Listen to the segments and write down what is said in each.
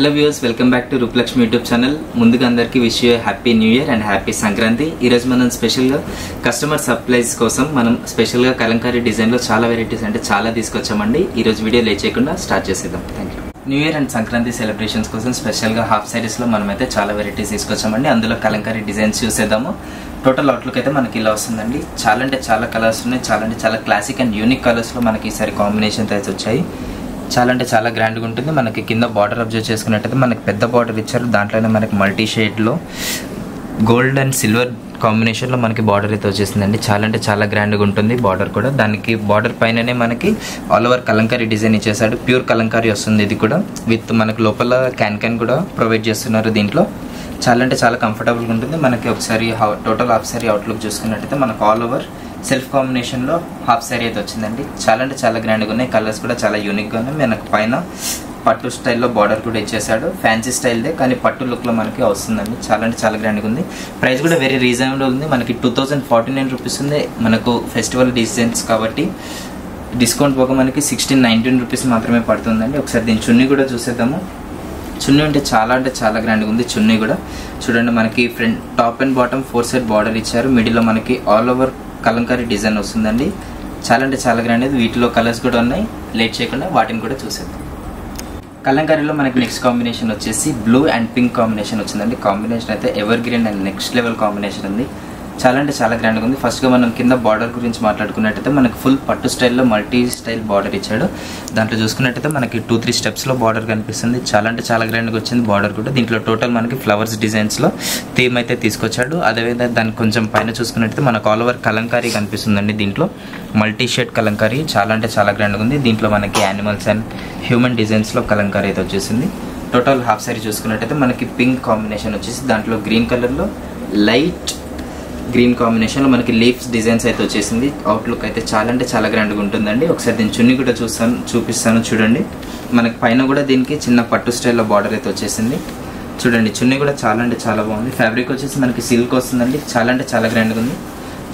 Hello viewers, welcome back to Rupalakshmi YouTube channel. ముందుగా అందరికీ wish you happy new year and happy Sankranti. ఈరోజు మనం స్పెషల్గా కస్టమర్ సప్లైస్ కోసం మనం స్పెషల్గా కలంకారీ డిజైన్లో చాలా వెరైటీస్ అంటే చాలా తీసుకొచ్చామండి. ఈరోజు వీడియో లేట్ చేయకుండా స్టార్ట్ చేసేద్దాం. Thank you. New year and Sankranti celebrations కోసం స్పెషల్గా హాఫ్ సారీస్లో మనమైతే చాలా వెరైటీస్ తీసుకొచ్చామండి. అందులో కలంకారీ డిజైన్స్ చూసేద్దాము. టోటల్ అవుట్లుక్ అయితే మనకి ఇలా వస్తుందండి. చాలా అంటే చాలా కలర్స్ ఉన్నాయి. చాలా క్లాసిక్ అండ్ యూనిక్ కలర్స్లో మనకి ఈసారి కాంబినేషన్స్ అయితే వచ్చాయి. చాలా అంటే చాలా గ్రాండ్గా ఉంటుంది. మనకి కింద బార్డర్ అబ్జర్వ్ చేసుకున్నట్టయితే మనకి పెద్ద బార్డర్ ఇచ్చారు. దాంట్లోనే మనకి మల్టీ షేడ్లో గోల్డ్ అండ్ సిల్వర్ కాంబినేషన్లో మనకి బార్డర్ అయితే వచ్చేసిందండి. చాలా అంటే చాలా గ్రాండ్గా ఉంటుంది బార్డర్ కూడా. దానికి బార్డర్ పైననే మనకి ఆల్ ఓవర్ కలంకారీ డిజైన్ ఇచ్చేసాడు. ప్యూర్ కలంకారీ వస్తుంది ఇది కూడా. విత్ మనకి లోపల క్యాన్ కూడా ప్రొవైడ్ చేస్తున్నారు దీంట్లో. చాలా అంటే చాలా కంఫర్టబుల్గా ఉంటుంది. మనకి ఒకసారి టోటల్ హాఫ్ సారీ అవుట్లుక్ చూసుకున్నట్టయితే మనకు ఆల్ ఓవర్ సెల్ఫ్ కాంబినేషన్లో హాఫ్ సారీ అయితే వచ్చిందండి. చాలా అంటే చాలా గ్రాండ్గా ఉన్నాయి. కలర్స్ కూడా చాలా యూనిక్గా ఉన్నాయి. మనకు పైన పట్టు స్టైల్లో బార్డర్ కూడా ఇచ్చేసాడు. ఫ్యాన్సీ స్టైల్దే కానీ పట్టు లుక్లో మనకి వస్తుందండి. చాలా అంటే చాలా గ్రాండ్గా ఉంది. ప్రైస్ కూడా వెరీ రీజనబుల్ ఉంది. మనకి 2049 రూపీస్ ఉంది. మనకు ఫెస్టివల్ డిజైన్స్ కాబట్టి డిస్కౌంట్ పోక మనకి 1619 రూపీస్ మాత్రమే పడుతుందండి. ఒకసారి దీని చున్నీ కూడా చూసేద్దాము. చున్నీ అంటే చాలా గ్రాండ్గా ఉంది. చున్నీ కూడా చూడండి, మనకి front top and bottom 4 side border ఇచ్చారు. మిడిల్లో మనకి ఆల్ ఓవర్ కలంకారీ డిజైన్ వస్తుందండి. చాలా అంటే చాలా గ్రాండ్. వీటిలో కలర్స్ కూడా ఉన్నాయి. లేట్ చేయకుండా వాటిని కూడా చూసేద్దాం. కలంకారీలో మనకి నెక్స్ట్ కాంబినేషన్ వచ్చేసి బ్లూ అండ్ పింక్ కాంబినేషన్ వచ్చిందండి. కాంబినేషన్ అయితే ever green and next level combination ఉంది. చాలా అంటే చాలా గ్రాండ్గా ఉంది. ఫస్ట్గా మనం కింద బార్డర్ గురించి మాట్లాడుకున్నట్టయితే మనకి ఫుల్ పట్టు స్టైల్లో మల్టీ స్టైల్ బార్డర్ ఇచ్చాడు. దాంట్లో చూసుకున్నట్టయితే మనకి 2-3 స్టెప్స్లో బార్డర్ కనిపిస్తుంది. చాలా అంటే చాలా గ్రాండ్గా వచ్చింది బార్డర్ కూడా. దీంట్లో టోటల్ మనకి ఫ్లవర్స్ డిజైన్స్లో థీమ్ అయితే తీసుకొచ్చాడు. అదేవిధంగా దానికి కొంచెం పైన చూసుకున్నట్టయితే మనకు ఆల్ ఓవర్ కలంకారీ కనిపిస్తుందండి. దీంట్లో మల్టీ షేడ్ కలంకారీ చాలా అంటే చాలా గ్రాండ్గా ఉంది. దీంట్లో మనకి యానిమల్స్ అండ్ హ్యూమన్ డిజైన్స్లో కలంకారీ అయితే వచ్చేసింది. టోటల్ హాఫ్ సారీ చూసుకున్నట్టయితే మనకి పింక్ కాంబినేషన్ వచ్చేసి దాంట్లో గ్రీన్ కలర్లో లైట్ గ్రీన్ కాంబినేషన్లో మనకి లీవ్స్ డిజైన్స్ అయితే వచ్చేసింది. అవుట్లుక్ అయితే చాలా అంటే చాలా గ్రాండ్గా ఉంటుందండి. ఒకసారి దీని చున్నీ కూడా చూపిస్తాను చూడండి. మనకి పైన కూడా దీనికి చిన్న పట్టు స్టైల్లో బార్డర్ అయితే వచ్చేసింది. చూడండి, చున్నీ కూడా చాలా అంటే చాలా బాగుంది. ఫ్యాబ్రిక్ వచ్చేసి మనకి సిల్క్ వస్తుందండి. చాలా అంటే చాలా గ్రాండ్గా ఉంది.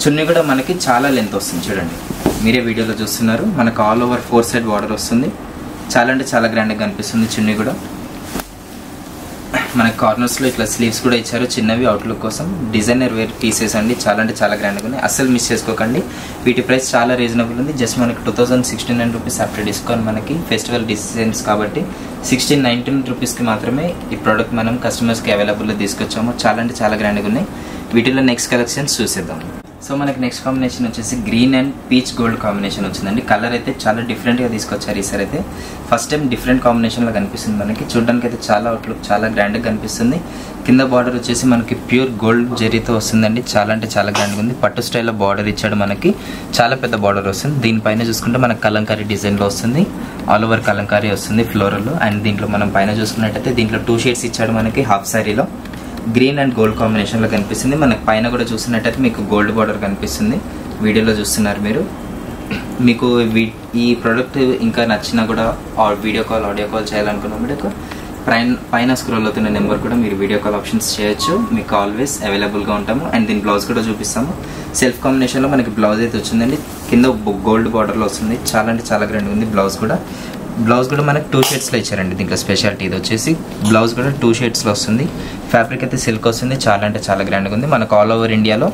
చున్నీ కూడా మనకి చాలా లెంత్ వస్తుంది. చూడండి, మీరే వీడియోలో చూస్తున్నారు. మనకు ఆల్ ఓవర్ 4 సైడ్ బార్డర్ వస్తుంది. చాలా అంటే చాలా గ్రాండ్గా కనిపిస్తుంది చున్నీ కూడా. మనకి కార్నర్స్లో ఇట్లా స్లీవ్స్ కూడా ఇచ్చారు చిన్నవి అవుట్లుక్ కోసం. డిజైనర్ వేర్ పీసెస్ అండి. చాలా అంటే చాలా గ్రాండ్గా ఉన్నాయి. అస్సలు మిస్ చేసుకోకండి. వీటి ప్రైస్ చాలా రీజనబుల్ ఉంది. జస్ట్ మనకి 2069 రూపీస్ ఆఫ్టర్ డిస్కౌంట్. మనకి ఫెస్టివల్ డిజైన్స్ కాబట్టి 1619 రూపీస్కి మాత్రమే ఈ ప్రోడక్ట్ మనం కస్టమర్స్కి అవైలబుల్లో తీసుకొచ్చాము. చాలా అంటే చాలా గ్రాండ్గా ఉన్నాయి. వీటిలో నెక్స్ట్ కలెక్షన్స్ చూసేద్దాం. సో మనకి నెక్స్ట్ కాంబినేషన్ వచ్చేసి green and peach gold combination వచ్చిందండి. కలర్ అయితే చాలా డిఫరెంట్గా తీసుకొచ్చారు ఈసారి అయితే. ఫస్ట్ టైం డిఫరెంట్ కాంబినేషన్లో కనిపిస్తుంది మనకి. చూడడానికి అయితే చాలా అవుట్లుక్ చాలా గ్రాండ్గా కనిపిస్తుంది. కింద బార్డర్ వచ్చేసి మనకి ప్యూర్ గోల్డ్ జరీతో వస్తుందండి. చాలా అంటే చాలా గ్రాండ్గా ఉంది. పట్టు స్టైల్లో బార్డర్ ఇచ్చాడు మనకి. చాలా పెద్ద బార్డర్ వస్తుంది. దీనిపైన చూసుకుంటే మనకి కలంకారీ డిజైన్లో వస్తుంది. ఆల్ ఓవర్ కలంకారీ వస్తుంది ఫ్లోరల్. అండ్ దీంట్లో మనం పైన చూసుకున్నట్టయితే దీంట్లో 2 షేడ్స్ ఇచ్చాడు మనకి హాఫ్ సారీలో. గ్రీన్ అండ్ గోల్డ్ కాంబినేషన్లో కనిపిస్తుంది. మనకు పైన కూడా చూసినట్టయితే మీకు గోల్డ్ బార్డర్ కనిపిస్తుంది. వీడియోలో చూస్తున్నారు మీరు. మీకు ఈ ప్రోడక్ట్ ఇంకా నచ్చినా కూడా వీడియో కాల్ ఆడియో కాల్ చేయాలనుకున్నా మీకు పైన స్క్రోల్ అవుతున్న నెంబర్ కూడా మీరు వీడియో కాల్ ఆప్షన్స్ చేయొచ్చు. మీకు ఆల్వేస్ అవైలబుల్గా ఉంటాము. అండ్ దీని బ్లౌజ్ కూడా చూపిస్తాము. సెల్ఫ్ కాంబినేషన్లో మనకి బ్లౌజ్ అయితే వచ్చిందండి. కింద గోల్డ్ బార్డర్లో వస్తుంది. చాలా అంటే చాలా గ్రాండ్గా ఉంది. బ్లౌజ్ కూడా మనకి 2 షేడ్స్లో ఇచ్చారండి. దీంట్లో స్పెషాలిటీ ఇది వచ్చేసి బ్లౌజ్ కూడా 2 షేడ్స్లో వస్తుంది. ఫ్యాబ్రిక్ అయితే సిల్క్ వస్తుంది. చాలా అంటే చాలా గ్రాండ్గా ఉంది. మనకు ఆల్ ఓవర్ ఇండియాలో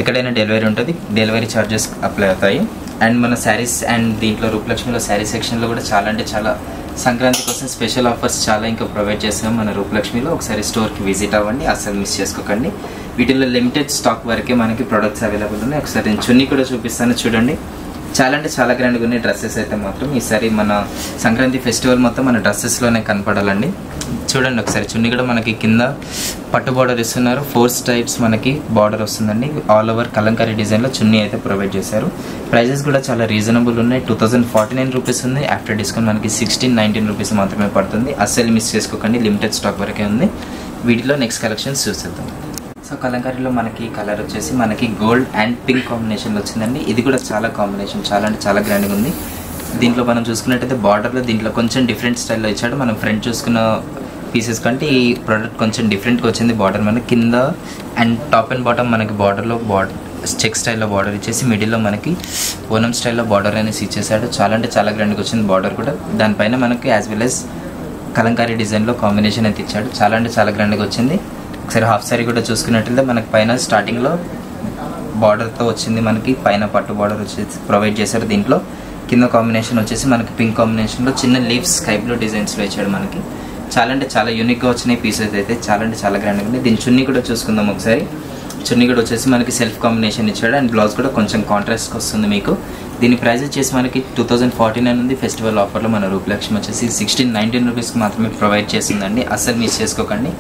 ఎక్కడైనా డెలివరీ ఉంటుంది. డెలివరీ ఛార్జెస్ అప్లై అవుతాయి. అండ్ మన శారీస్ అండ్ దీంట్లో రూపలక్ష్మిలో శారీ సెక్షన్లో కూడా చాలా అంటే చాలా సంక్రాంతి కోసం స్పెషల్ ఆఫర్స్ చాలా ఇంకా ప్రొవైడ్ చేస్తాం మన రూపలక్ష్మిలో. ఒకసారి స్టోర్కి విజిట్ అవ్వండి. అస్సలు మిస్ చేసుకోకండి. వీటిలో లిమిటెడ్ స్టాక్ వరకే మనకి ప్రొడక్ట్స్ అవైలబుల్ ఉన్నాయి. ఒకసారి నేను చున్నీ కూడా చూపిస్తాను చూడండి. చాలా అంటే చాలా గ్రాండ్గా ఉన్నాయి డ్రెస్సెస్ అయితే మాత్రం. ఈసారి మన సంక్రాంతి ఫెస్టివల్ మొత్తం మన డ్రెస్సెస్లోనే కనపడాలండి. చూడండి ఒకసారి చున్నీ కూడా మనకి కింద పట్టు బార్డర్ ఇస్తున్నారు. 4 స్టైప్స్ మనకి బార్డర్ వస్తుందండి. ఆల్ ఓవర్ కలంకారీ డిజైన్లో చున్నీ అయితే ప్రొవైడ్ చేశారు. ప్రైజెస్ కూడా చాలా రీజనబుల్ ఉన్నాయి. 2049 రూపీస్ ఉంది. ఆఫ్టర్ డిస్కౌంట్ మనకి 1619 రూపీస్ మాత్రమే పడుతుంది. అస్సలు మిస్ చేసుకోకండి. లిమిటెడ్ స్టాక్ వరకే ఉంది. వీటిలో నెక్స్ట్ కలెక్షన్స్ చూసేద్దాం. సో కలంకారీలో మనకి కలర్ వచ్చేసి మనకి గోల్డ్ అండ్ పింక్ కాంబినేషన్లో వచ్చిందండి. ఇది కూడా చాలా కాంబినేషన్ చాలా అంటే చాలా గ్రాండ్గా ఉంది. దీంట్లో మనం చూసుకున్నట్టయితే బార్డర్లో దీంట్లో కొంచెం డిఫరెంట్ స్టైల్లో ఇచ్చాడు. మనం ఫ్రంట్ చూసుకున్న పీసెస్ కంటే ఈ ప్రోడక్ట్ కొంచెం డిఫరెంట్గా వచ్చింది. బార్డర్ మనకి కింద అండ్ టాప్ అండ్ బాటమ్ మనకి బార్డర్లో చెక్ స్టైల్లో బార్డర్ ఇచ్చేసి మిడిల్లో మనకి ఓనం స్టైల్లో బార్డర్ అనేసి ఇచ్చేసాడు. చాలా అంటే చాలా గ్రాండ్గా వచ్చింది బార్డర్ కూడా. దానిపైన మనకి యాజ్ వెల్ యాజ్ కలంకారీ డిజైన్లో కాంబినేషన్ అయితే ఇచ్చాడు. చాలా అంటే చాలా గ్రాండ్గా వచ్చింది. ఒకసారి హాఫ్ సారీ కూడా చూసుకున్నట్లయితే మనకి పైన స్టార్టింగ్లో బార్డర్తో వచ్చింది, మనకి పైన పట్టు బార్డర్ వచ్చేసి ప్రొవైడ్ చేశారు. దీంట్లో కింద కాంబినేషన్ వచ్చేసి మనకి పింక్ కాంబినేషన్లో చిన్న లీవ్స్ స్కై బ్లూ డిజైన్స్లో ఇచ్చాడు. మనకి చాలా అంటే చాలా యూనిక్గా వచ్చినాయి పీసెస్ అయితే, చాలా అంటే చాలా గ్రాండ్గా ఉంది. దీని చున్నీ కూడా చూసుకుందాం ఒకసారి. చున్నీ కూడా వచ్చేసి మనకి సెల్ఫ్ కాంబినేషన్ ఇచ్చాడు అండ్ బ్లౌజ్ కూడా కొంచెం కాంట్రాస్ట్గా వస్తుంది మీకు. దీని ప్రైస్ వచ్చేసి మనకి 2049 ఉంది. ఫెస్టివల్ ఆఫర్లో మన రూపలక్ష్మి వచ్చేసి 1619 రూపీస్కి మాత్రమే ప్రొవైడ్ చేస్తుందండి. అస్సలు మిస్ చేసుకోకండి.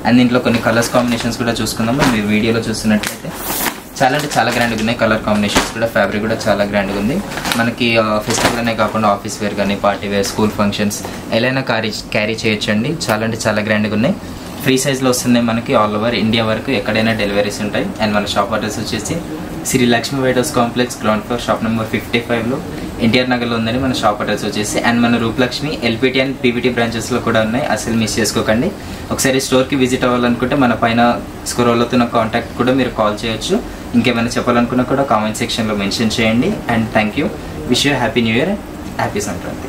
అండ్ దీంట్లో కొన్ని కలర్స్ కాంబినేషన్స్ కూడా చూసుకుందాం. మీరు వీడియోలో చూస్తున్నట్లయితే చాలా అంటే చాలా గ్రాండ్గా ఉన్నాయి కలర్ కాంబినేషన్స్ కూడా. ఫ్యాబ్రిక్ కూడా చాలా గ్రాండ్గా ఉంది. మనకి ఫెస్టివల్ అనే కాకుండా ఆఫీస్ వేర్ కానీ పార్టీ వేర్ స్కూల్ ఫంక్షన్స్ ఎలా క్యారీ చేయొచ్చండి. చాలా అంటే చాలా గ్రాండ్గా ఉన్నాయి. ఫ్రీ సైజ్లో వస్తున్నాయి మనకి. ఆల్ ఓవర్ ఇండియా వరకు ఎక్కడైనా డెలివరీస్ ఉంటాయి. అండ్ మన షాప్ అడ్రస్ వచ్చేసి Shri Lakshmi white house complex ground floor shop number 55లో ఎన్టీఆర్ నగర్లో ఉందని మన షాప్ అడ్రస్ వచ్చేసి. అండ్ మన రూపలక్ష్మి ఎల్పిటి అండ్ పీవీటీ బ్రాంచెస్లో కూడా ఉన్నాయి. అసలు మిస్ చేసుకోకండి. ఒకసారి స్టోర్కి విజిట్ అవ్వాలనుకుంటే మన పైన స్క్రోల్ అవుతున్న కాంటాక్ట్ కూడా మీరు కాల్ చేయొచ్చు. ఇంకేమైనా చెప్పాలనుకున్నా కూడా కామెంట్ సెక్షన్లో మెన్షన్ చేయండి. And thank you. Wish you happy new year, happy Sankranti.